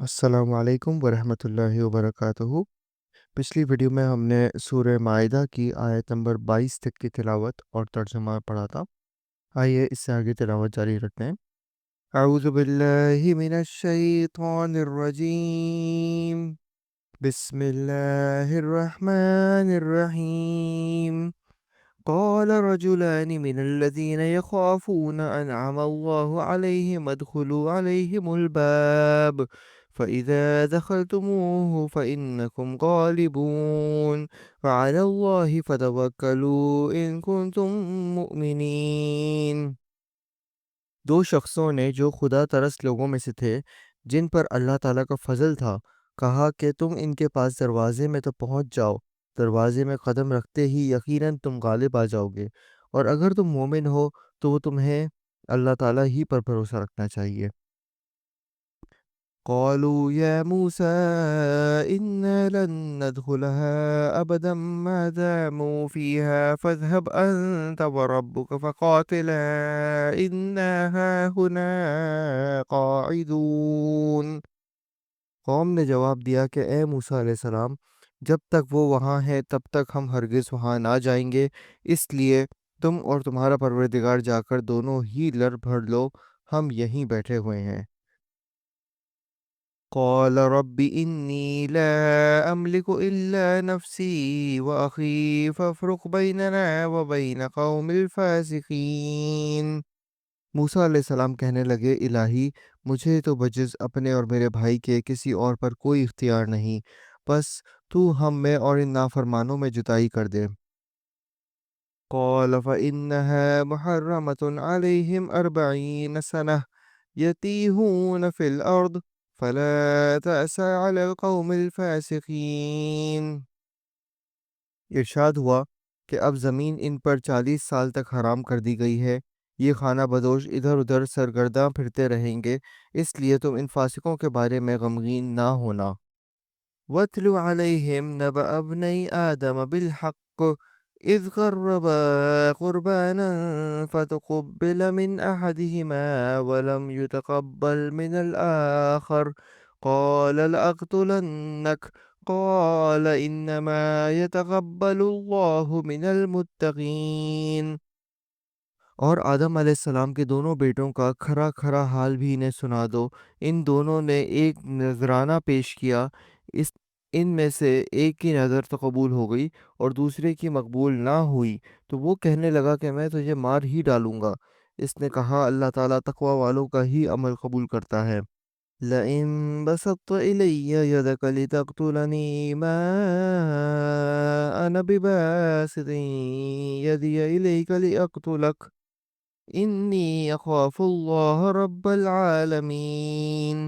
السلام علیکم ورحمۃ اللہ وبرکاتہ۔ پچھلی ویڈیو میں ہم نے سورہ مائدہ کی آیت نمبر 22 تک کی تلاوت اور ترجمہ پڑھا تھا۔ آئیے اس سے آگے تلاوت جاری رکھتے ہیں۔ اعوذ باللہ من الشیطان الرجیم، بسم اللہ الرحمن الرحیم۔ قال رجلان من الذين يخافون أنعم الله عليهم ادخلوا عليهم الباب فإذا دخلتموه فإنكم غالبون وعلى الله فتوكلوا إن كنتم مؤمنين۔ دو شخصوں نے جو خدا ترس لوگوں میں سے تھے، جن پر اللہ تعالیٰ کا فضل تھا، کہا کہ تم ان کے پاس دروازے میں تو پہنچ جاؤ، دروازے میں قدم رکھتے ہی یقیناً تم غالب آ جاؤ گے، اور اگر تم مومن ہو تو تمہیں اللہ تعالیٰ ہی پر بھروسہ رکھنا چاہیے۔ قالوا يا موسى إنا لن ندخلها أبدا ما داموا فيها فاذهب أنت وربك فقاتلا إنا هاهنا قاعدون۔ قوم نے جواب دیا کہ اے موسیٰ علیہ السلام، جب تک وہ وہاں ہے تب تک ہم ہرگز وہاں نہ جائیں گے، اس لیے تم اور تمہارا پروردگار جا کر دونوں ہی لڑ بھڑ لو، ہم یہیں بیٹھے ہوئے ہیں۔ قال رب إني لا أملك إلا نفسي وأخي فافرق بيننا وبين قوم الفاسقين۔ موسیٰ علیہ السلام کہنے لگے، الہی، مجھے تو بجز اپنے اور میرے بھائی کے کسی اور پر کوئی اختیار نہیں، بس تو ہم میں اور ان نافرمانوں میں جدائی کر دے۔ قال فإنها محرمة عليهم 40 سنة يتيهون في الأرض فلا تأس على القوم الفاسقين۔ ارشاد ہوا کہ اب زمین ان پر 40 سال تک حرام کر دی گئی ہے، یہ خانہ بدوش ادھر ادھر سرگرداں پھرتے رہیں گے، اس لیے تم ان فاسقوں کے بارے میں غمگین نہ ہونا۔ وَاتْلُ عَلَيْهِمْ نَبَأَ ابْنَيْ آدَمَ بِالْحَقِّ إِذْ قَرَّبَا قُرْبَانًا فَتُقُبِّلَ مِنْ أَحَدِهِمَا وَلَمْ يُتَقَبَّلْ مِنَ الْآخَرِ قَالَ لَأَقْتُلَنَّكَ قال انما يتقبل اللہ من المتقین۔ اور آدم علیہ السلام کے دونوں بیٹوں کا کھرا کھرا حال بھی انہیں سنا دو۔ ان دونوں نے ایک نذرانہ پیش کیا، ان میں سے ایک کی نظر تو قبول ہو گئی اور دوسرے کی مقبول نہ ہوئی، تو وہ کہنے لگا کہ میں تجھے مار ہی ڈالوں گا۔ اس نے کہا، اللہ تعالیٰ تقوی والوں کا ہی عمل قبول کرتا ہے۔ لئن بسطت إلي يدك لتقتلني ما أنا بباسط يدي إليك لأقتلك إني أخاف الله رب العالمين۔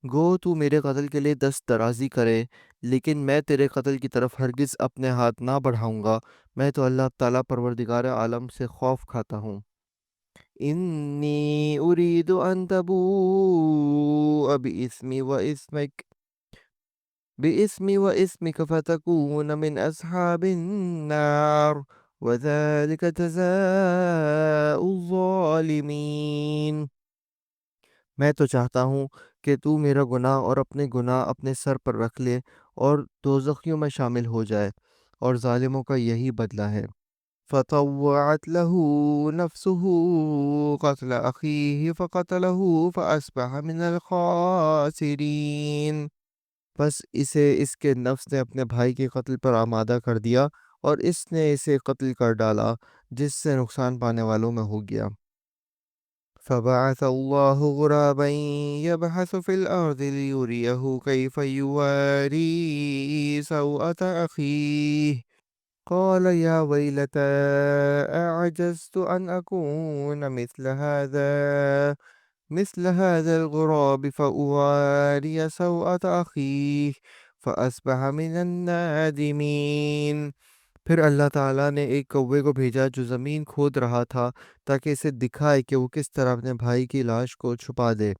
گو تو میرے قتل کے لیے دست درازی کرے، لیکن میں تیرے قتل کی طرف ہرگز اپنے ہاتھ نہ بڑھاؤں گا، میں تو اللہ تعالیٰ پروردگار عالم سے خوف کھاتا ہوں۔ إني أريد أن تبوء بإثمي وإثمك فتكون من أصحاب النار وذلك جزاء الظالمين۔ میں تو چاہتا ہوں کہ تو میرا گناہ اور اپنے گناہ اپنے سر پر رکھ لے اور دوزخیوں میں شامل ہو جائے، اور ظالموں کا یہی بدلہ ہے۔ فطوعت له نفسه قتل أخيه فقتله فأصبح من الخاسرين۔ بس اسے اس کے نفس نے اپنے بھائی کے قتل پر آمادہ کر دیا اور اس نے اسے قتل کر ڈالا، جس سے نقصان پانے والوں میں ہو گیا۔ فبعث الله غرابا يبحث في الأرض ليريه كيف يواري سوءة أخيه قال يا ويلتى أعجزت أن أكون مثل هذا الغراب فأواري سوءة أخيه فأصبح من النادمين۔ پھر اللہ تعالیٰ نے ایک کوے کو بھیجا جو زمین کھود رہا تھا تاکہ اسے دکھائے کہ وہ کس طرح اپنے بھائی کی لاش کو چھپا دے۔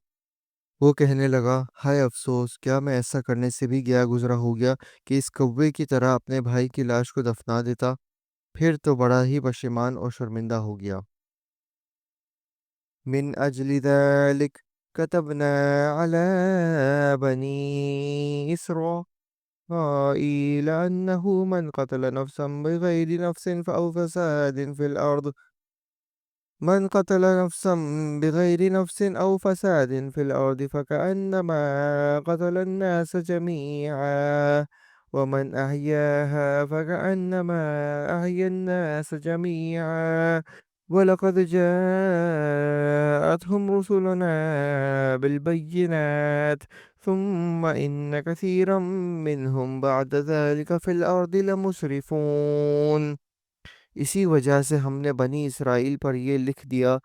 وہ کہنے لگا، ہائے افسوس، کیا میں ایسا کرنے سے بھی گیا گزرا ہو گیا کہ اس کوے کی طرح اپنے بھائی کی لاش کو دفنا دیتا؟ پھر تو بڑا ہی پشیمان اور شرمندہ ہو گیا۔ من اجل ذلك كتبنا على بني إسرائيل أنه من قتل نفسا بغير نفس أو فساد في الأرض فكأنما قتل الناس جميعا ومن أحياها فكأنما أحيا الناس جميعا ولقد جاءتهم رسلنا بالبينات ثم إن كثيرا منهم بعد ذلك في الأرض لمسرفون۔ اسی وجہ سے ہم نے بنی اسرائیل پر یہ لکھ دیا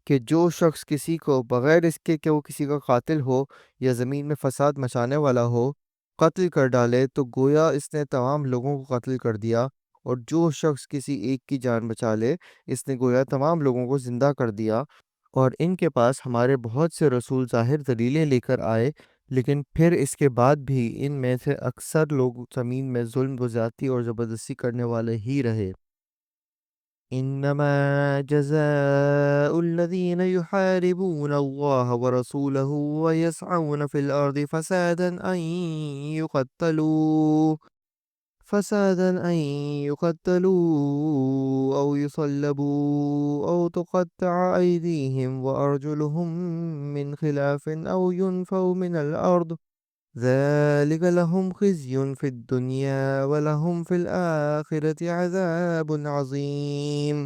کہ جو شخص کسی کو بغیر اس کے کہ وہ کسی کا قاتل ہو یا زمین میں فساد مچانے والا ہو قتل کر ڈالے تو گویا اس نے تمام لوگوں کو قتل کر دیا، اور جو شخص کسی ایک کی جان بچا لے اس نے گویا تمام لوگوں کو زندہ کر دیا۔ اور ان کے پاس ہمارے بہت سے رسول ظاہر دلیلیں لے کر آئے، لیکن پھر اس کے بعد بھی ان میں سے اکثر لوگ زمین میں ظلم و زیادتی اور زبردستی کرنے والے ہی رہے۔ إنما جزاء الذين يحاربون الله ورسوله ويسعون في الأرض فسادا أن يقتلوا أو يصلبوا أو تقطع أيديهم وأرجلهم من خلاف أو ينفوا من الأرض ذلك لهم خزي في الدنيا ولهم في الآخرة عذاب عظيم۔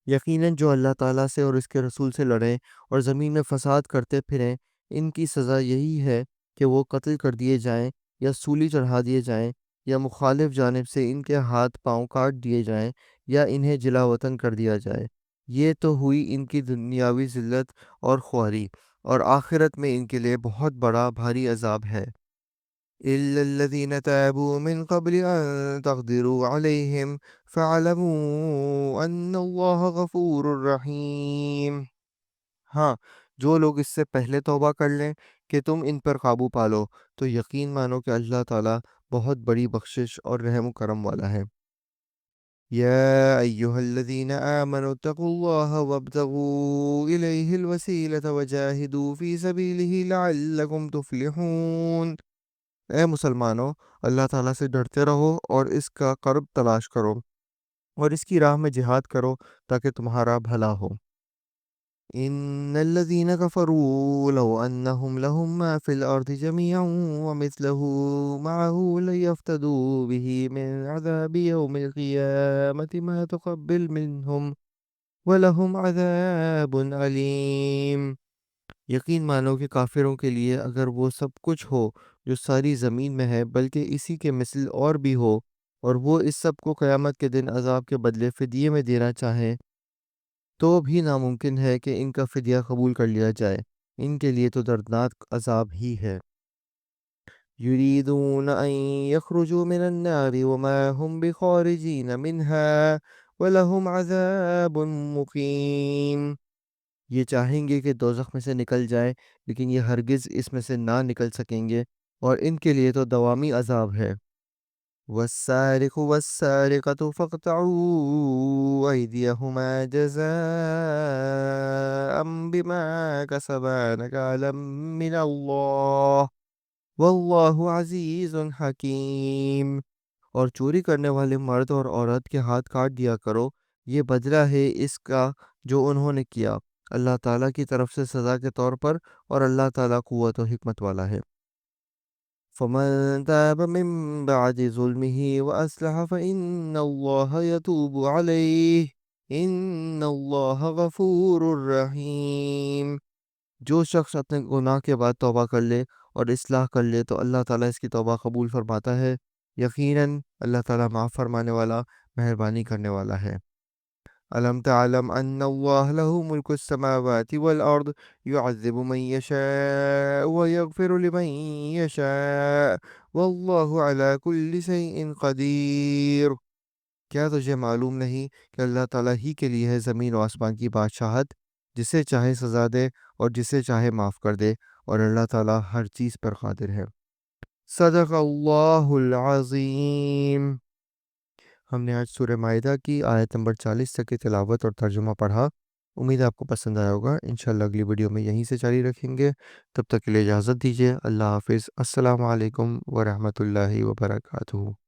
یقیناً جو اللہ تعالیٰ سے اور اس کے رسول سے لڑیں اور زمین میں فساد کرتے پھریں ان کی سزا یہی ہے کہ وہ قتل کر دیے جائیں یا سولی چڑھا دیے جائیں یا مخالف جانب سے ان کے ہاتھ پاؤں کاٹ دیے جائیں یا انہیں جلا وطن کر دیا جائے۔ یہ تو ہوئی ان کی دنیاوی ذلت اور خواری، اور آخرت میں ان کے لیے بہت بڑا بھاری عذاب ہے۔ إِلَّا الَّذِينَ تَابُوا مِن قَبْلِ أَن تَقْدِرُوا عَلَيْهِمْ فَاعْلَمُوا أَنَّ اللَّهَ غَفُورٌ رَّحِيمٌ۔ ہاں، جو لوگ اس سے پہلے توبہ کر لیں کہ تم ان پر قابو پالو تو یقین مانو کہ اللہ تعالیٰ بہت بڑی بخشش اور رحم و کرم والا ہے۔ يا أيها الذين آمنوا اتقوا الله وابتغوا إليه الوسيلة وجاهدوا في سبيله لعلكم تفلحون۔ اے مسلمانوں، اللہ تعالیٰ سے ڈرتے رہو اور اس کا قرب تلاش کرو اور اس کی راہ میں جہاد کرو تاکہ تمہارا بھلا ہو۔ ان الذين كفروا لو انهم لهم ما في الارض جميعا ومثله معه ليفتدوا به من عذاب يوم القيامة ما تقبل منهم ولهم عذاب عليم۔ یقین مانو کہ کافروں کے لیے اگر وہ سب کچھ ہو جو ساری زمین میں ہے بلکہ اسی کے مثل اور بھی ہو، اور وہ اس سب کو قیامت کے دن عذاب کے بدلے فدیے میں دینا چاہیں تو بھی ناممکن ہے کہ ان کا فدیہ قبول کر لیا جائے، ان کے لیے تو دردناک عذاب ہی ہے۔ یریدون ان یخرجوا من النار وما هم بخارجین منها ولهم عذاب مقیم۔ یہ چاہیں گے کہ دوزخ میں سے نکل جائیں لیکن یہ ہرگز اس میں سے نہ نکل سکیں گے، اور ان کے لیے تو دوامی عذاب ہے۔ والسارق والسارقة فاقطعوا أيديهما جزاء بما كسبا نكالا من الله والله عزيز حكيم۔ اور چوری کرنے والے مرد اور عورت کے ہاتھ کاٹ دیا کرو، یہ بدلہ ہے اس کا جو انہوں نے کیا، اللہ تعالیٰ کی طرف سے سزا کے طور پر، اور اللہ تعالیٰ قوت و حکمت والا ہے۔ فمن تاب من بعد ظلمه وأصلح فإن الله يتوب عليه إن الله غفور رحيم۔ جو شخص اپنے گناہ کے بعد توبہ کر لے اور اصلاح کر لے تو اللہ تعالیٰ اس کی توبہ قبول فرماتا ہے، یقیناً اللہ تعالیٰ معاف فرمانے والا، مہربانی کرنے والا ہے۔ ألم تعلم أن الله له ملك السماوات والأرض يعذب من يشاء ويغفر لمن يشاء والله على كل شيء قدير۔ کیا تجھے معلوم نہیں کہ اللہ تعالیٰ ہی کے لیے ہے زمین و آسمان کی بادشاہت، جسے چاہے سزا دے اور جسے چاہے معاف کر دے، اور اللہ تعالیٰ ہر چیز پر قادر ہے۔ صدق اللہ العظیم۔ ہم نے آج سورہ مائدہ کی آیت نمبر 40 تک کی تلاوت اور ترجمہ پڑھا۔ امید ہے آپ کو پسند آیا ہوگا۔ انشاءاللہ اگلی ویڈیو میں یہیں سے جاری رکھیں گے۔ تب تک کے لیے اجازت دیجیے۔ اللہ حافظ۔ السلام علیکم ورحمۃ اللہ وبرکاتہ۔